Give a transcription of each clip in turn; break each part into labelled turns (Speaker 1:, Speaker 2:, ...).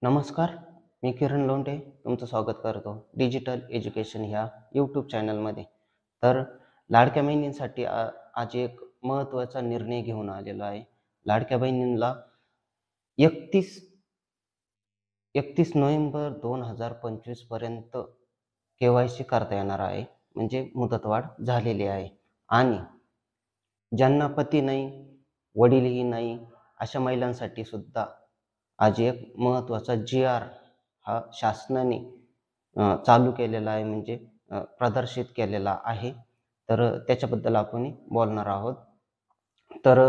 Speaker 1: नमस्कार, मी किरण लोंढे तुमचं स्वागत करतो डिजिटल एज्युकेशन ह्या यूट्यूब चॅनलमध्ये. तर लाडक्या बहिणींसाठी आज एक महत्त्वाचा निर्णय घेऊन आलेलो आहे. लाडक्या बहिणींना 31 31 नोव्हेंबर 2025 पर्यंत KYC करता येणार आहे. म्हणजे मुदतवाढ झालेली आहे. आणि ज्यांना पती नाही, वडीलही नाही, अशा महिलांसाठी सुद्धा आज एक महत्त्वाचा जी-आर हा शासनाने चालू केलेला आहे, म्हणजे प्रदर्शित केलेला आहे. तर त्याच्याबद्दल आपण बोलणार आहोत. तर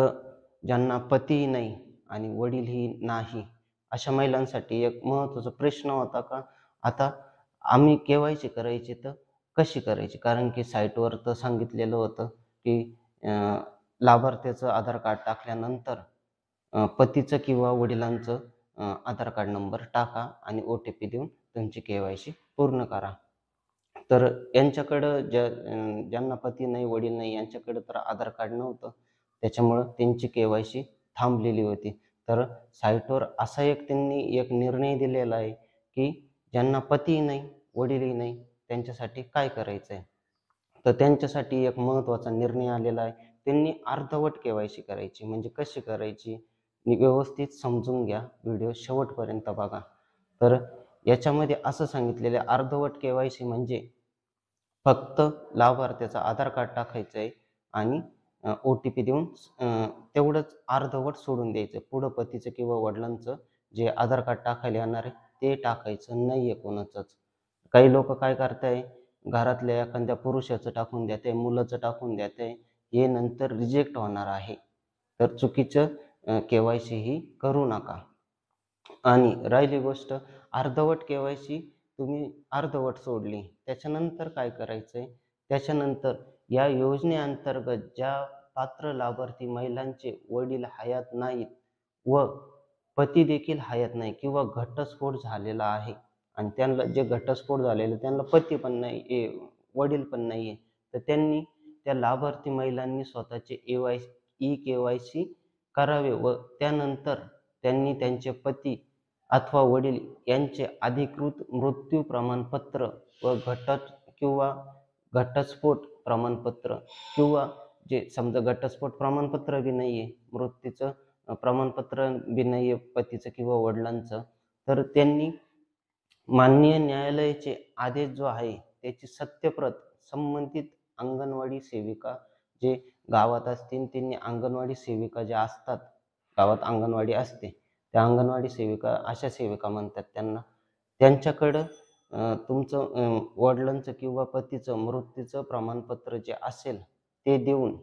Speaker 1: ज्यांना पतीही नाही आणि वडीलही नाही, अशा महिलांसाठी एक महत्त्वाचा प्रश्न होता का आता आम्ही KYC करायची तर कशी करायची? कारण की साईटवर तर सांगितलेलं होतं की लाभार्थ्याचं आधार कार्ड टाकल्यानंतर पतीचं किंवा वडिलांचं आधार कार्ड नंबर टाका आणि OTP देऊन तुमची KYC पूर्ण करा. तर यांच्याकडं ज्यांना पती नाही, वडील नाही, यांच्याकडं तर आधार कार्ड नव्हतं. त्याच्यामुळं त्यांची KYC थांबलेली होती. तर साईटवर असा त्यांनी एक निर्णय दिलेला आहे की ज्यांना पतीही नाही, वडीलही नाही, त्यांच्यासाठी काय करायचं आहे? तर त्यांच्यासाठी एक महत्त्वाचा निर्णय आलेला आहे. त्यांनी अर्धवट KYC करायची. म्हणजे कशी करायची? व्यवस्थित समजून घ्या. व्हिडिओ शेवटपर्यंत बघा. तर याच्यामध्ये असं सांगितलेलं आहे, अर्धवट KYC म्हणजे फक्त लाभार्थ्याचं आधार कार्ड टाकायचं आहे आणि OTP देऊन तेवढंच अर्धवट सोडून द्यायचं. पुढं पतीचं किंवा वडिलांचं जे आधार कार्ड टाकायला येणार आहे ते टाकायचं नाही आहे कोणाचंच. काही लोकं काय करताय, घरातल्या एखाद्या पुरुषाचं टाकून देताय, मुलाचं टाकून देताय. हे नंतर रिजेक्ट होणार आहे. तर चुकीचं KYC ही करू नका. आणि राहिली गोष्ट अर्धवट KYC तुम्ही अर्धवट सोडली. त्याच्यानंतर काय करायचंय? त्याच्यानंतर या योजनेअंतर्गत ज्या पात्र लाभार्थी महिलांचे वडील हयात नाहीत व पती देखील हयात नाही किंवा घटस्फोट झालेला आहे आणि त्यांना जे घटस्फोट झालेले त्यांना पती पण नाही, वडील पण नाहीये, तर त्यांनी त्या लाभार्थी महिलांनी स्वतःचे KYC करावे व त्यानंतर त्यांनी त्यांचे पती अथवा वडील यांचे अधिकृत मृत्यू प्रमाणपत्र व किंवा घटस्फोट प्रमाणपत्र किंवा जे समजा घटस्फोट प्रमाणपत्र बी नाहीये, मृत्यूचं प्रमाणपत्र बी नाहीये पतीचं किंवा वडिलांचं, तर त्यांनी माननीय न्यायालयाचे आदेश जो आहे त्याची सत्यप्रत संबंधित अंगणवाडी सेविका जे गावात असतील त्यांनी अंगणवाडी सेविका ज्या असतात, गावात अंगणवाडी असते, त्या अंगणवाडी सेविका, अशा सेविका म्हणतात त्यांना, त्यांच्याकडं तुमचं वडिलांचं किंवा पतीचं मृत्यूचं प्रमाणपत्र जे असेल ते देऊन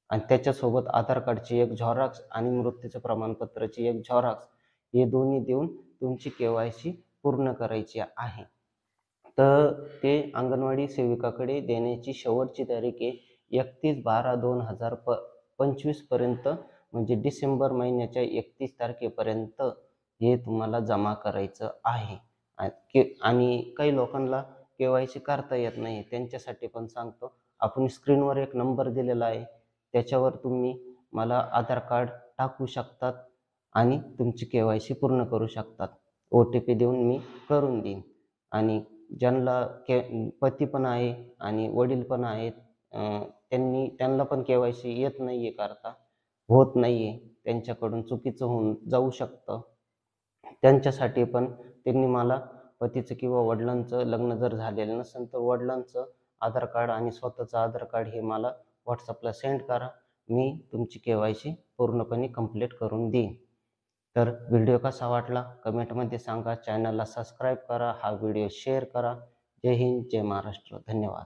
Speaker 1: आणि त्याच्यासोबत आधार कार्डची एक झेरॉक्स आणि मृत्यूचं प्रमाणपत्राची एक झेरॉक्स हे दोन्ही देऊन तुमची KYC पूर्ण करायची आहे. तर ते अंगणवाडी सेविकाकडे देण्याची शेवटची तारीख आहे 31/12/2025 पर्यंत, म्हणजे डिसेंबर महिन्याच्या 31 तारखेपर्यंत हे तुम्हाला जमा करायचं आहे. आणि काही लोकांना KYC करता येत नाही, त्यांच्यासाठी पण सांगतो. आपण स्क्रीनवर एक नंबर दिलेला आहे, त्याच्यावर तुम्ही मला आधार कार्ड टाकू शकतात आणि तुमची KYC पूर्ण करू शकतात. OTP देऊन मी करून देईन. आणि ज्यांना पती पण आहे आणि वडील पण आहेत, त्यांना पण KYC येत नाहीये करता, होत नाहीये, त्यांच्याकडून चुकीचं होऊन जाऊ शकतं. त्यांच्यासाठी पण त्यांनी मला पतीचं किंवा वडिलांचं लग्न जर झालेलं नसेल तर वडिलांचं आधार कार्ड आणि स्वतःचं आधार कार्ड हे मला WhatsAppला सेंड करा. मी तुमची KYC पूर्णपणे कंप्लीट करून देईन. तर व्हिडिओ कसा वाटला कमेंटमध्ये सांगा. चॅनलला सबस्क्राईब करा, हा व्हिडिओ शेअर करा. जय हिंद, जय महाराष्ट्र. धन्यवाद.